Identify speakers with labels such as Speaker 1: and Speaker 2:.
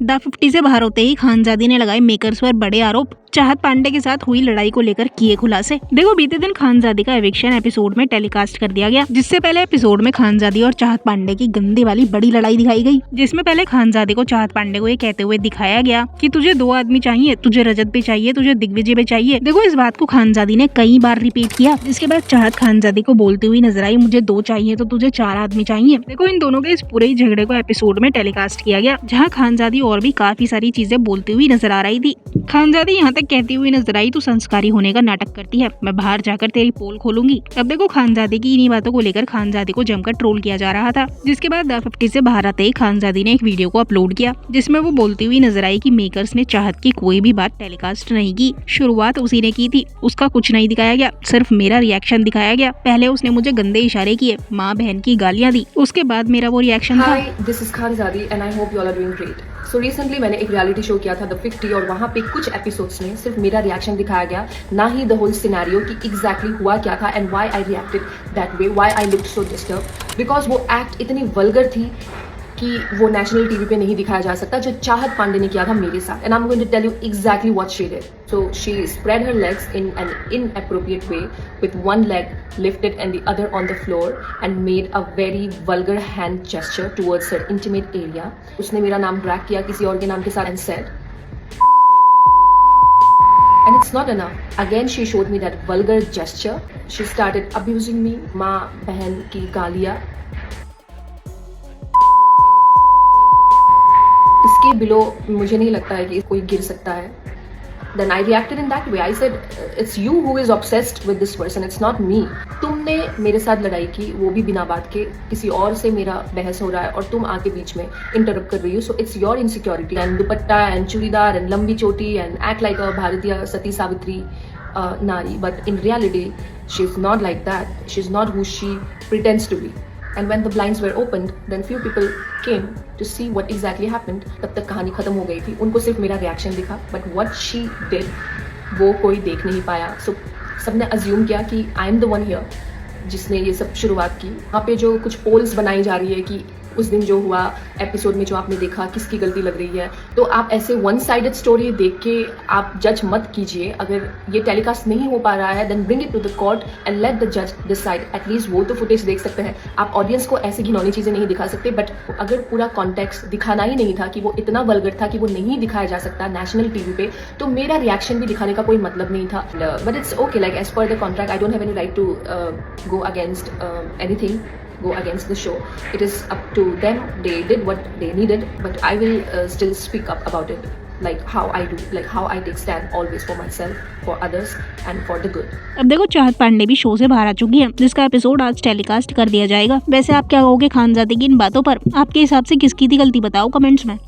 Speaker 1: The 50 से बाहर होते ही खानजादी ने लगाए मेकर्स पर बड़े आरोप, चाहत पांडे के साथ हुई लड़ाई को लेकर किए खुलासे। देखो बीते दिन खानजादी का एविक्शन एपिसोड में टेलीकास्ट कर दिया गया, जिससे पहले एपिसोड में खानजादी और चाहत पांडे की गंदी वाली बड़ी लड़ाई दिखाई गई, जिसमें पहले खानजादी को चाहत पांडे को ये कहते हुए दिखाया गया कि तुझे 2 आदमी चाहिए, तुझे रजत भी चाहिए, तुझे दिग्विजय भी चाहिए। देखो इस बात को खानजादी ने कई बार रिपीट किया, जिसके बाद चाहत खानजादी को बोलती हुई नजर आई, मुझे 2 चाहिए तो तुझे 4 आदमी चाहिए। देखो इन दोनों के इस पूरे ही झगड़े को एपिसोड में टेलीकास्ट किया गया, जहाँ खानजादी और भी काफी सारी चीजें बोलती हुई नजर आ रही थी। खानजादी यहाँ तक कहती हुई नजर आई, तू संस्कारी होने का नाटक करती है, मैं बाहर जाकर तेरी पोल खोलूंगी। अब देखो खानजादी की इन्हीं बातों को लेकर खानजादी को जमकर ट्रोल किया जा रहा था, जिसके बाद द 50 से बाहर आते ही खानजादी ने एक वीडियो को अपलोड किया, जिसमें वो बोलती हुई नजर आई कि मेकर्स ने चाहत की कोई भी बात टेलीकास्ट नहीं की, शुरुआत उसी ने की थी, उसका कुछ नहीं दिखाया गया, सिर्फ मेरा रिएक्शन दिखाया गया। पहले उसने मुझे गंदे इशारे किए, माँ बहन की गालियाँ दी, उसके बाद मेरा वो रिएक्शन था।
Speaker 2: Hi, this is Khanzadi and I hope you all are doing great. So recently मैंने एक रियलिटी शो किया था द 50 और वहाँ पे कुछ एपिसोड्स में सिर्फ मेरा रिएक्शन दिखाया गया, ना ही द होल सिनेरियो कि एग्जैक्टली हुआ क्या था and why I reacted that way, why I looked so disturb, because वो एक्ट इतनी वल्गर थी कि वो नेशनल टीवी पे नहीं दिखाया जा सकता, जो चाहत पांडे ने किया था मेरे साथ। And I am going to tell you exactly what she did. So she spread her legs in an inappropriate way with one leg lifted and the other on the floor and made a very vulgar hand gesture towards her intimate area. उसने मेरा नाम drag किया किसी और के नाम के साथ and said, and it's not enough. Again she showed me that vulgar gesture. She started abusing me. माँ बहन की गालियाँ। इसके बिलो मुझे नहीं लगता है कि कोई गिर सकता है। Then I reacted in that way. I said, it's you who is obsessed with this person. It's not me. तुमने मेरे साथ लड़ाई की, वो भी बिना बात के, किसी और से मेरा बहस हो रहा है और तुम आके बीच में इंटरप्ट कर रही हो. So it's your insecurity and dupatta and churidar and लंबी चोटी and act like a भारतीय सती सावित्री नारी. But in reality, she's not like that. She's not who she pretends to be. And when the blinds were opened, then few people came to see what exactly happened. तब तक कहानी खत्म हो गई थी, उनको सिर्फ मेरा रिएक्शन दिखा, but what she did वो कोई देख नहीं पाया. So सबने अज्यूम किया कि I am the one here जिसने ये सब शुरुआत की. वहाँ पे जो कुछ पोल्स बनाई जा रही है कि उस दिन जो हुआ एपिसोड में जो आपने देखा किसकी गलती लग रही है, तो आप ऐसे वन साइडेड स्टोरी देख के आप जज मत कीजिए. अगर ये टेलीकास्ट नहीं हो पा रहा है then bring it to the court and let the जज डिसाइड. एटलीस्ट वो तो फुटेज देख सकते हैं. आप ऑडियंस को ऐसी घिनौनी चीज़ें नहीं दिखा सकते, बट अगर पूरा कॉन्टेक्स्ट दिखाना ही नहीं था कि वो इतना वल्गर था कि वो नहीं दिखाया जा सकता नेशनल टीवी पे, तो मेरा रिएक्शन भी दिखाने का कोई मतलब नहीं था. But it's okay, like as per the contract I don't have any right to go against anything, go against the show. It is up to them. They did what they needed, but I will still speak up about it, like how I do, like how I take stand always for myself, for others and for the good.
Speaker 1: अब देखो चाहत पांडे भी show से बाहर आ चुकी है, जिसका episode आज टेलीकास्ट कर दिया जाएगा. वैसे आप क्या कहोगे खानजादी की इन बातों पर? आपके हिसाब से किसकी थी गलती, बताओ कमेंट्स में.